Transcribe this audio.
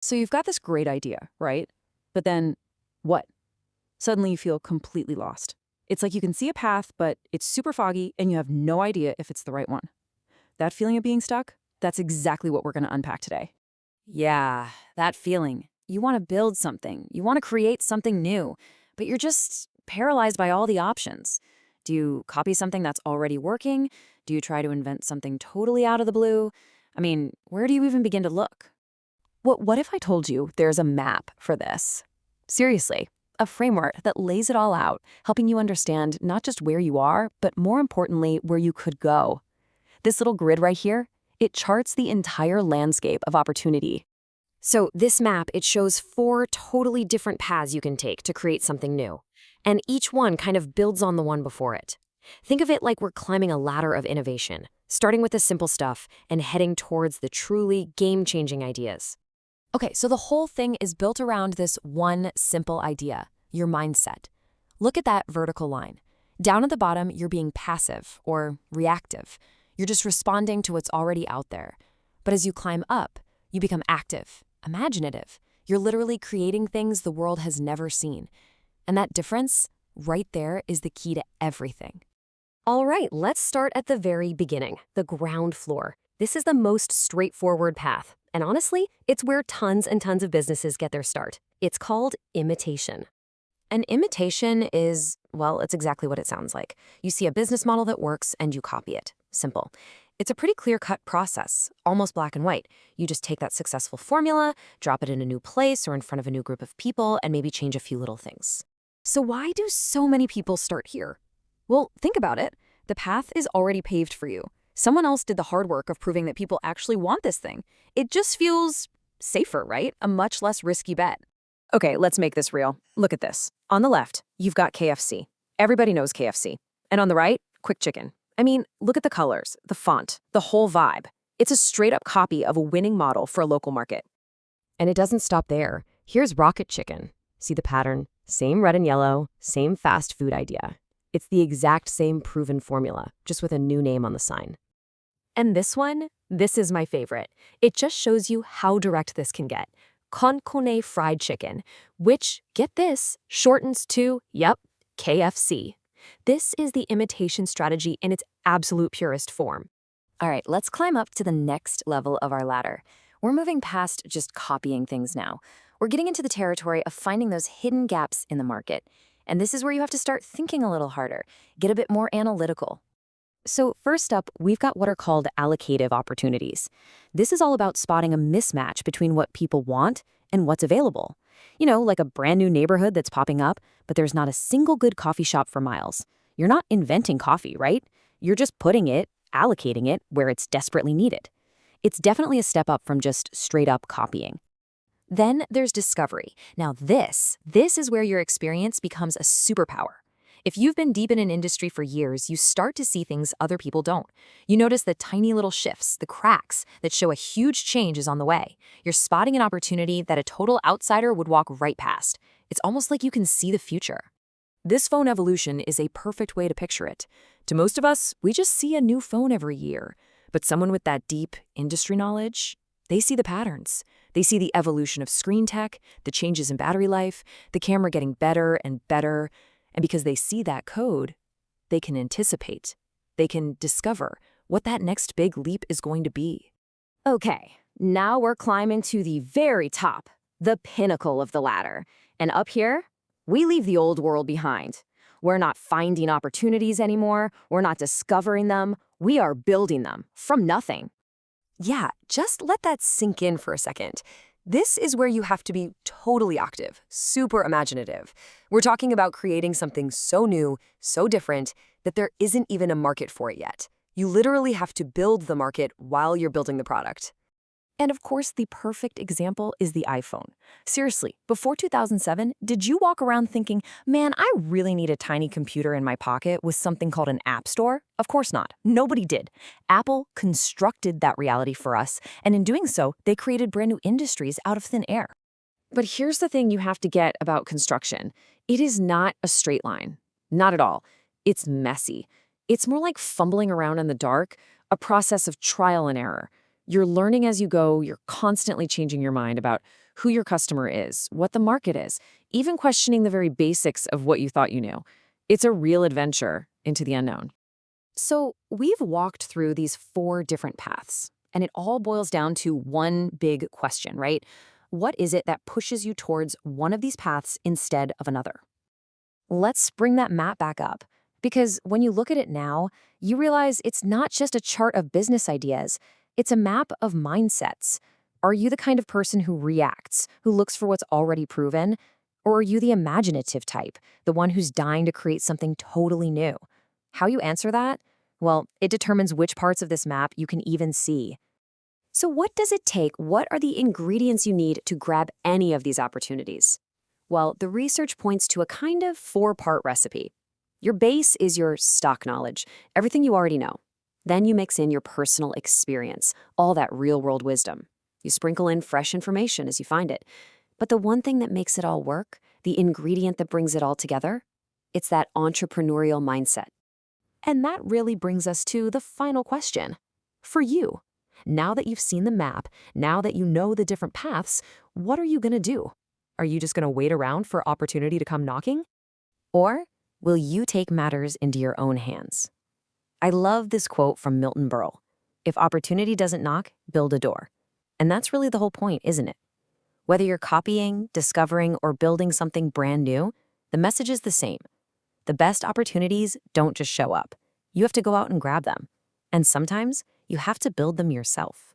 So you've got this great idea, right? But then what? Suddenly you feel completely lost. It's like you can see a path, but it's super foggy and you have no idea if it's the right one. That feeling of being stuck? That's exactly what we're going to unpack today. Yeah, that feeling. You want to build something, you want to create something new, but you're just paralyzed by all the options. Do you copy something that's already working? Do you try to invent something totally out of the blue? I mean, where do you even begin to look? What if I told you there's a map for this? Seriously, a framework that lays it all out, helping you understand not just where you are, but more importantly, where you could go. This little grid right here, it charts the entire landscape of opportunity. So, this map, it shows 4 totally different paths you can take to create something new. And each one kind of builds on the one before it. Think of it like we're climbing a ladder of innovation, starting with the simple stuff and heading towards the truly game-changing ideas. Okay, so the whole thing is built around this one simple idea, your mindset. Look at that vertical line. Down at the bottom, you're being passive or reactive. You're just responding to what's already out there. But as you climb up, you become active, imaginative. You're literally creating things the world has never seen. And that difference, right there, is the key to everything. All right, let's start at the very beginning, the ground floor. This is the most straightforward path. And honestly, it's where tons and tons of businesses get their start. It's called imitation. An imitation is, well, it's exactly what it sounds like. You see a business model that works and you copy it. Simple. It's a pretty clear-cut process, almost black and white. You just take that successful formula, drop it in a new place or in front of a new group of people, and maybe change a few little things. So why do so many people start here? Well, think about it. The path is already paved for you. Someone else did the hard work of proving that people actually want this thing. It just feels safer, right? A much less risky bet. Okay, let's make this real. Look at this. On the left, you've got KFC. Everybody knows KFC. And on the right, Quick Chicken. I mean, look at the colors, the font, the whole vibe. It's a straight-up copy of a winning model for a local market. And it doesn't stop there. Here's Rocket Chicken. See the pattern? Same red and yellow, same fast food idea. It's the exact same proven formula, just with a new name on the sign. And this one, this is my favorite. It just shows you how direct this can get. Konkone fried chicken, which, get this, shortens to, yep, KFC. This is the imitation strategy in its absolute purest form. All right, let's climb up to the next level of our ladder. We're moving past just copying things now. We're getting into the territory of finding those hidden gaps in the market. And this is where you have to start thinking a little harder, get a bit more analytical. So first up, we've got what are called allocative opportunities. This is all about spotting a mismatch between what people want and what's available. You know, like a brand new neighborhood that's popping up, but there's not a single good coffee shop for miles. You're not inventing coffee, right? You're just allocating it where it's desperately needed. It's definitely a step up from just straight up copying. Then there's discovery. Now this is where your experience becomes a superpower. If you've been deep in an industry for years, you start to see things other people don't. You notice the tiny little shifts, the cracks that show a huge change is on the way. You're spotting an opportunity that a total outsider would walk right past. It's almost like you can see the future. This phone evolution is a perfect way to picture it. To most of us, we just see a new phone every year. But someone with that deep industry knowledge, they see the patterns. They see the evolution of screen tech, the changes in battery life, the camera getting better and better. And because they see that code, they can anticipate. They can discover what that next big leap is going to be. Okay, now we're climbing to the very top, the pinnacle of the ladder. And up here, we leave the old world behind. We're not finding opportunities anymore. We're not discovering them. We are building them from nothing. Yeah, just let that sink in for a second. This is where you have to be totally active, super imaginative. We're talking about creating something so new, so different, that there isn't even a market for it yet. You literally have to build the market while you're building the product. And of course, the perfect example is the iPhone. Seriously, before 2007, did you walk around thinking, man, I really need a tiny computer in my pocket with something called an app store? Of course not. Nobody did. Apple constructed that reality for us, and in doing so, they created brand new industries out of thin air. But here's the thing you have to get about construction. It is not a straight line. Not at all. It's messy. It's more like fumbling around in the dark, a process of trial and error. You're learning as you go, you're constantly changing your mind about who your customer is, what the market is, even questioning the very basics of what you thought you knew. It's a real adventure into the unknown. So, we've walked through these 4 different paths, and it all boils down to one big question, right? What is it that pushes you towards one of these paths instead of another? Let's bring that map back up, because when you look at it now, you realize it's not just a chart of business ideas, it's a map of mindsets. Are you the kind of person who reacts, who looks for what's already proven? Or are you the imaginative type, the one who's dying to create something totally new? How you answer that? Well, it determines which parts of this map you can even see. So, what does it take? What are the ingredients you need to grab any of these opportunities? Well, the research points to a kind of 4-part recipe. Your base is your stock knowledge, everything you already know. Then you mix in your personal experience, all that real-world wisdom. You sprinkle in fresh information as you find it. But the one thing that makes it all work, the ingredient that brings it all together, it's that entrepreneurial mindset. And that really brings us to the final question. For you, now that you've seen the map, now that you know the different paths, what are you going to do? Are you just going to wait around for opportunity to come knocking? Or will you take matters into your own hands? I love this quote from Milton Berle. If opportunity doesn't knock, build a door. And that's really the whole point, isn't it? Whether you're copying, discovering, or building something brand new, the message is the same. The best opportunities don't just show up. You have to go out and grab them. And sometimes you have to build them yourself.